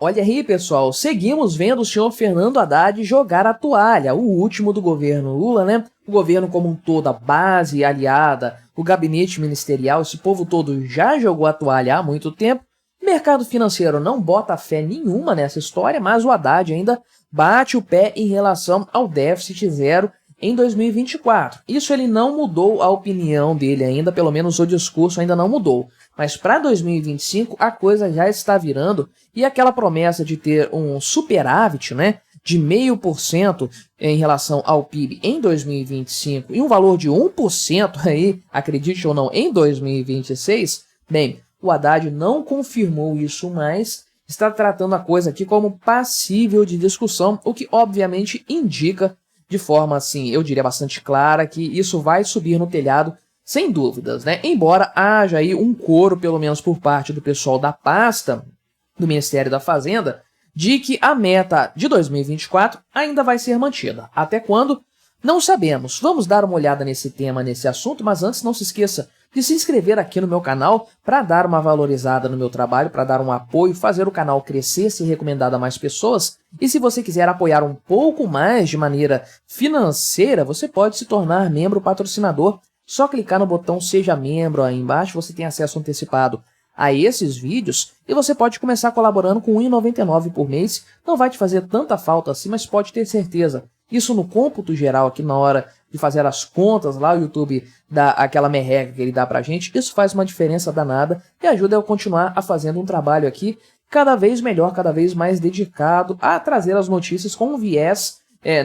Olha aí, pessoal, seguimos vendo o senhor Fernando Haddad jogar a toalha, o último do governo Lula, né? O governo como um todo, a base aliada, o gabinete ministerial, esse povo todo já jogou a toalha há muito tempo. O mercado financeiro não bota fé nenhuma nessa história, mas o Haddad ainda bate o pé em relação ao déficit zero em 2024. Isso ele não mudou a opinião dele ainda, pelo menos o discurso ainda não mudou. Mas para 2025 a coisa já está virando e aquela promessa de ter um superávit, né, de 0,5% em relação ao PIB em 2025 e um valor de 1% aí, acredite ou não, em 2026, bem, o Haddad não confirmou isso mais, está tratando a coisa aqui como passível de discussão, o que obviamente indica de forma assim, eu diria bastante clara, que isso vai subir no telhado sem dúvidas, né? Embora haja aí um coro, pelo menos por parte do pessoal da pasta do Ministério da Fazenda, de que a meta de 2024 ainda vai ser mantida. Até quando? Não sabemos. Vamos dar uma olhada nesse tema, nesse assunto, mas antes não se esqueça de se inscrever aqui no meu canal para dar uma valorizada no meu trabalho, para dar um apoio, fazer o canal crescer, ser recomendado a mais pessoas. E se você quiser apoiar um pouco mais de maneira financeira, você pode se tornar membro patrocinador. Só clicar no botão Seja Membro aí embaixo, você tem acesso antecipado a esses vídeos e você pode começar colaborando com R$ 1,99 por mês. Não vai te fazer tanta falta assim, mas pode ter certeza. Isso no cômputo geral aqui na hora de fazer as contas lá, o YouTube dá aquela merreca que ele dá pra gente. Isso faz uma diferença danada e ajuda eu a continuar a fazendo um trabalho aqui cada vez melhor, cada vez mais dedicado a trazer as notícias com um viés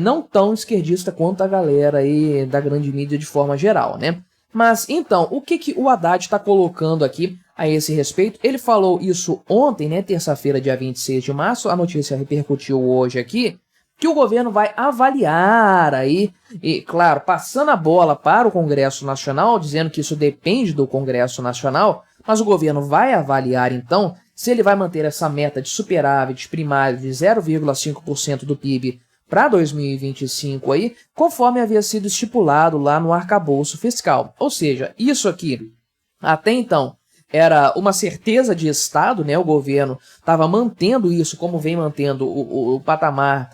não tão esquerdista quanto a galera aí da grande mídia de forma geral, né? Mas, então, o que o Haddad está colocando aqui a esse respeito? Ele falou isso ontem, né, terça-feira, dia 26 de março, a notícia repercutiu hoje aqui, que o governo vai avaliar aí, e claro, passando a bola para o Congresso Nacional, dizendo que isso depende do Congresso Nacional, mas o governo vai avaliar, então, se ele vai manter essa meta de superávit primário de 0,5% do PIB para 2025 aí, conforme havia sido estipulado lá no arcabouço fiscal. Ou seja, isso aqui, até então, era uma certeza de Estado, né? O governo estava mantendo isso como vem mantendo o patamar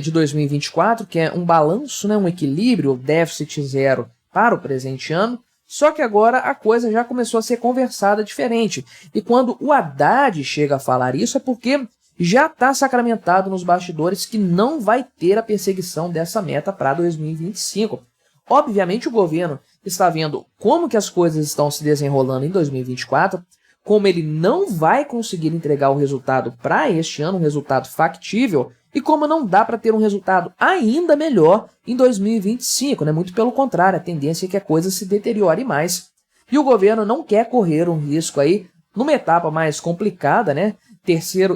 de 2024, que é um balanço, né? Um equilíbrio, déficit zero para o presente ano. Só que agora a coisa já começou a ser conversada diferente. E quando o Haddad chega a falar isso é porque já está sacramentado nos bastidores que não vai ter a perseguição dessa meta para 2025. Obviamente o governo está vendo como que as coisas estão se desenrolando em 2024, como ele não vai conseguir entregar o resultado para este ano, um resultado factível, e como não dá para ter um resultado ainda melhor em 2025, né? Muito pelo contrário, a tendência é que a coisa se deteriore mais. E o governo não quer correr um risco aí, numa etapa mais complicada, né?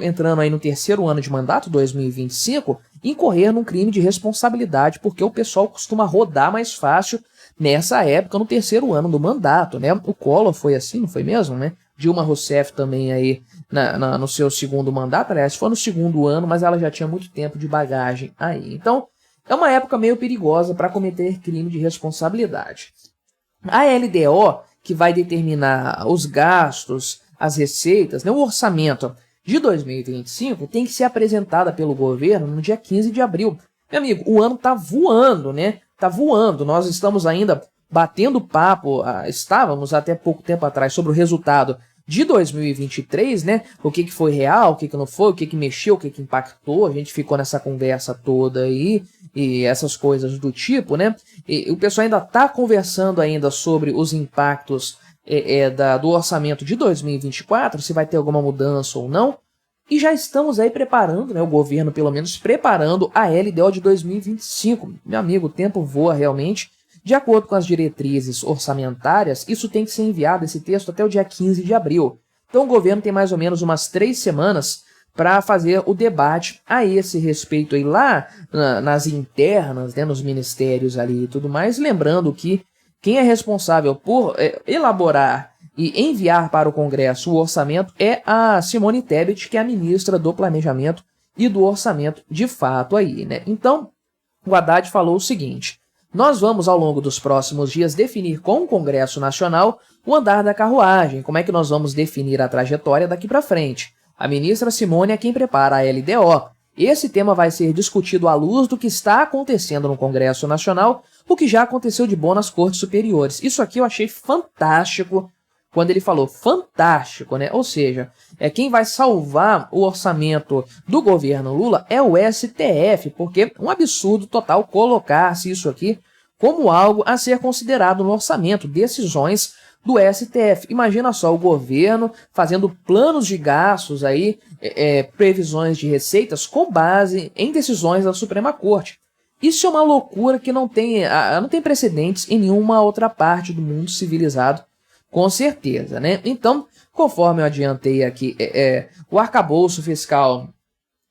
Entrando aí no terceiro ano de mandato, 2025, incorrer num crime de responsabilidade, porque o pessoal costuma rodar mais fácil nessa época, no terceiro ano do mandato, né? O Collor foi assim, não foi mesmo, né? Dilma Rousseff também aí no seu segundo mandato, aliás, foi no segundo ano, mas ela já tinha muito tempo de bagagem aí. Então, é uma época meio perigosa para cometer crime de responsabilidade. A LDO, que vai determinar os gastos, as receitas, né, o orçamento de 2025 tem que ser apresentada pelo governo no dia 15 de abril. Meu amigo, o ano tá voando, né? Tá voando. Nós estamos ainda batendo papo, estávamos até pouco tempo atrás sobre o resultado de 2023, né? O que foi real, o que não foi, o que mexeu, o que impactou. A gente ficou nessa conversa toda aí e essas coisas do tipo, né? E o pessoal ainda tá conversando ainda sobre os impactos do orçamento de 2024, se vai ter alguma mudança ou não, e já estamos aí preparando, né, o governo pelo menos preparando a LDO de 2025. Meu amigo, o tempo voa realmente. De acordo com as diretrizes orçamentárias, isso tem que ser enviado, esse texto, até o dia 15 de abril. Então o governo tem mais ou menos umas 3 semanas para fazer o debate a esse respeito aí lá nas internas, né, nos ministérios ali e tudo mais, lembrando que quem é responsável por elaborar e enviar para o Congresso o orçamento é a Simone Tebet, que é a ministra do Planejamento e do Orçamento de fato aí, né? Então, o Haddad falou o seguinte: nós vamos ao longo dos próximos dias definir com o Congresso Nacional o andar da carruagem, como é que nós vamos definir a trajetória daqui para frente. A ministra Simone é quem prepara a LDO. Esse tema vai ser discutido à luz do que está acontecendo no Congresso Nacional, o que já aconteceu de bom nas Cortes Superiores. Isso aqui eu achei fantástico quando ele falou fantástico, né? Ou seja, quem vai salvar o orçamento do governo Lula é o STF, porque é um absurdo total colocar-se isso aqui como algo a ser considerado no orçamento, decisões do STF. Imagina só o governo fazendo planos de gastos aí, previsões de receitas com base em decisões da Suprema Corte. Isso é uma loucura que não tem precedentes em nenhuma outra parte do mundo civilizado, com certeza, né? Então, conforme eu adiantei aqui, o arcabouço fiscal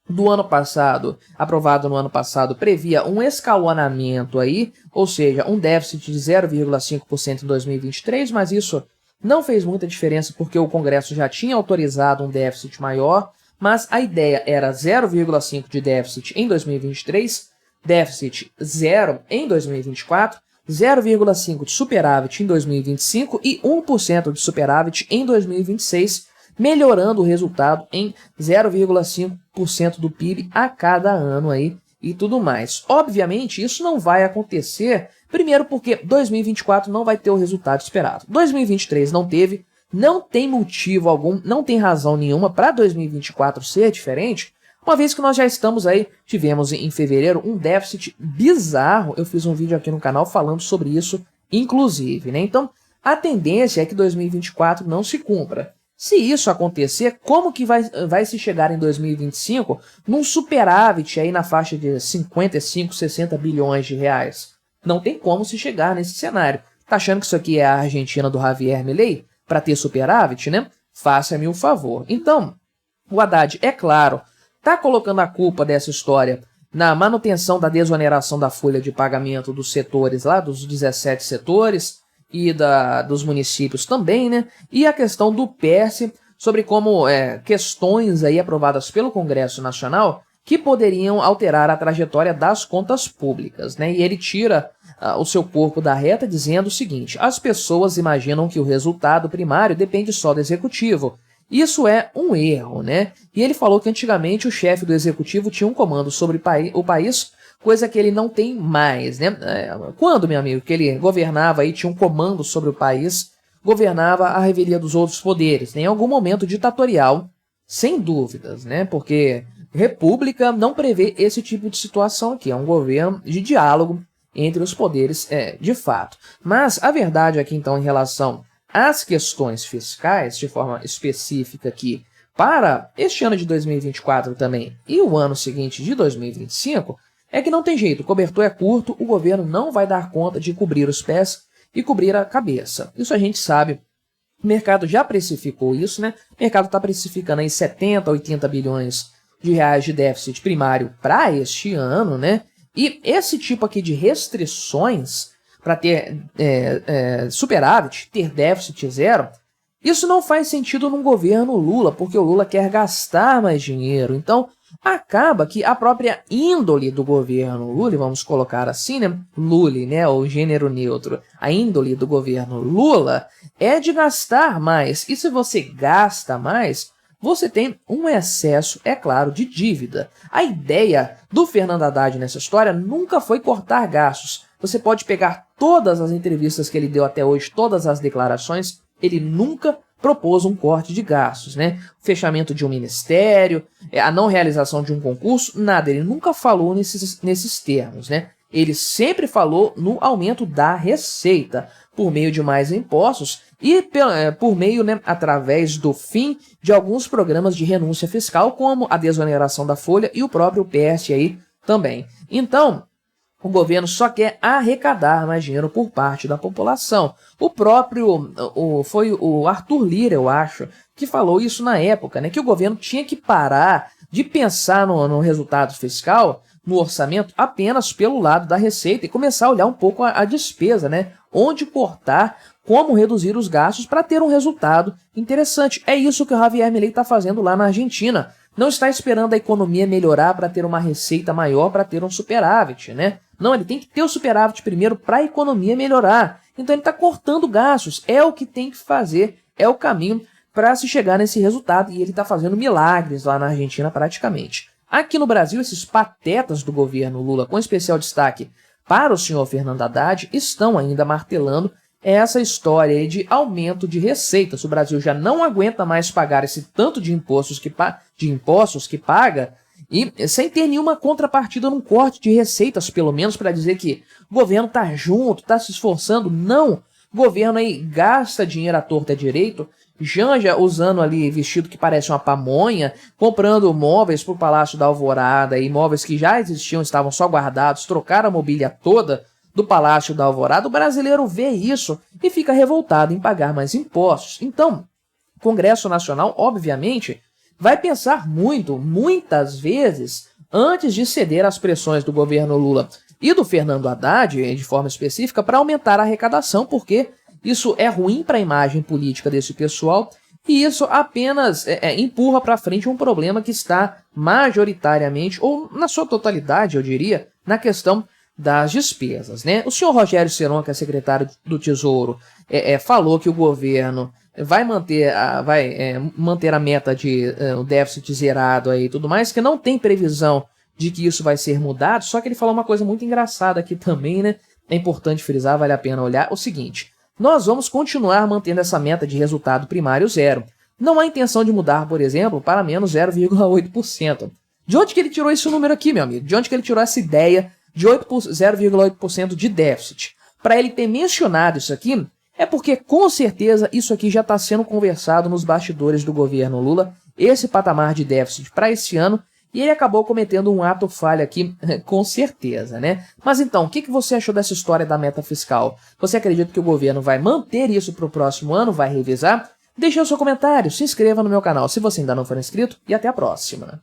do ano passado, aprovado no ano passado, previa um escalonamento aí, ou seja, um déficit de 0,5% em 2023, mas isso não fez muita diferença porque o Congresso já tinha autorizado um déficit maior, mas a ideia era 0,5% de déficit em 2023, déficit zero em 2024, 0,5% de superávit em 2025 e 1% de superávit em 2026, melhorando o resultado em 0,5% do PIB a cada ano aí e tudo mais. Obviamente, isso não vai acontecer, primeiro porque 2024 não vai ter o resultado esperado. 2023 não teve, não tem motivo algum, não tem razão nenhuma para 2024 ser diferente, uma vez que nós já estamos aí, tivemos em fevereiro um déficit bizarro, eu fiz um vídeo aqui no canal falando sobre isso, inclusive, né? Então, a tendência é que 2024 não se cumpra. Se isso acontecer, como que vai se chegar em 2025 num superávit aí na faixa de 55, 60 bilhões de reais? Não tem como se chegar nesse cenário. Tá achando que isso aqui é a Argentina do Javier Milei para ter superávit, né? Faça-me um favor. Então, o Haddad, é claro, tá colocando a culpa dessa história na manutenção da desoneração da folha de pagamento dos setores lá, dos 17 setores, e dos municípios também, né? E a questão do PERSE sobre como questões aí aprovadas pelo Congresso Nacional que poderiam alterar a trajetória das contas públicas, né? E ele tira o seu corpo da reta dizendo o seguinte: as pessoas imaginam que o resultado primário depende só do executivo. Isso é um erro, né? E ele falou que antigamente o chefe do executivo tinha um comando sobre o país, coisa que ele não tem mais, né? Quando, meu amigo, que ele governava e tinha um comando sobre o país, governava à revelia dos outros poderes, né? Em algum momento ditatorial, sem dúvidas, né? Porque república não prevê esse tipo de situação aqui, é um governo de diálogo entre os poderes, de fato. Mas a verdade aqui, então, em relação às questões fiscais, de forma específica aqui, para este ano de 2024 também e o ano seguinte de 2025, é que não tem jeito, o cobertor é curto, o governo não vai dar conta de cobrir os pés e cobrir a cabeça. Isso a gente sabe, o mercado já precificou isso, né? O mercado está precificando aí 70, 80 bilhões de reais de déficit primário para este ano, né? E esse tipo aqui de restrições para ter superávit, ter déficit zero, isso não faz sentido num governo Lula, porque o Lula quer gastar mais dinheiro. Então, acaba que a própria índole do governo Lula, vamos colocar assim, né? Lula, né? O gênero neutro. A índole do governo Lula é de gastar mais. E se você gasta mais, você tem um excesso, é claro, de dívida. A ideia do Fernando Haddad nessa história nunca foi cortar gastos. Você pode pegar todas as entrevistas que ele deu até hoje, todas as declarações, ele nunca propôs um corte de gastos, né? O fechamento de um ministério, a não realização de um concurso, nada. Ele nunca falou nesses termos, né? Ele sempre falou no aumento da receita, por meio de mais impostos e por meio, né, através do fim de alguns programas de renúncia fiscal, como a desoneração da folha e o próprio PERSE aí também. Então, o governo só quer arrecadar mais dinheiro por parte da população. Foi o Arthur Lira, eu acho, que falou isso na época, né? Que o governo tinha que parar de pensar no resultado fiscal, no orçamento, apenas pelo lado da receita e começar a olhar um pouco a despesa, né? Onde cortar, como reduzir os gastos para ter um resultado interessante. É isso que o Javier Milei está fazendo lá na Argentina. Não está esperando a economia melhorar para ter uma receita maior, para ter um superávit, né? Não, ele tem que ter o superávit primeiro para a economia melhorar. Então ele está cortando gastos. É o que tem que fazer, é o caminho para se chegar nesse resultado, e ele está fazendo milagres lá na Argentina praticamente. Aqui no Brasil, esses patetas do governo Lula, com especial destaque para o senhor Fernando Haddad, estão ainda martelando essa história aí de aumento de receitas. O Brasil já não aguenta mais pagar esse tanto de impostos que paga, e sem ter nenhuma contrapartida num corte de receitas, pelo menos, para dizer que o governo tá junto, tá se esforçando. Não! O governo aí gasta dinheiro à torta e à direito, Janja usando ali vestido que parece uma pamonha, comprando móveis para o Palácio da Alvorada, e móveis que já existiam, estavam só guardados, trocaram a mobília toda do Palácio da Alvorada. O brasileiro vê isso e fica revoltado em pagar mais impostos. Então, o Congresso Nacional, obviamente, vai pensar muitas vezes, antes de ceder às pressões do governo Lula e do Fernando Haddad, de forma específica, para aumentar a arrecadação, porque isso é ruim para a imagem política desse pessoal, e isso apenas empurra para frente um problema que está majoritariamente, ou na sua totalidade, eu diria, na questão das despesas, né? O senhor Rogério Ceyron, que é secretário do Tesouro, falou que o governo vai manter a meta de o déficit zerado aí e tudo mais, que não tem previsão de que isso vai ser mudado. Só que ele falou uma coisa muito engraçada aqui também, né? É importante frisar, vale a pena olhar. O seguinte: nós vamos continuar mantendo essa meta de resultado primário zero. Não há intenção de mudar, por exemplo, para menos 0,8%. De onde que ele tirou esse número aqui, meu amigo? De onde que ele tirou essa ideia de 0,8% de déficit? Para ele ter mencionado isso aqui, é porque com certeza isso aqui já está sendo conversado nos bastidores do governo Lula, esse patamar de déficit para esse ano, e ele acabou cometendo um ato falho aqui, com certeza, né? Mas então, o que você achou dessa história da meta fiscal? Você acredita que o governo vai manter isso para o próximo ano, vai revisar? Deixe o seu comentário, se inscreva no meu canal se você ainda não for inscrito, e até a próxima.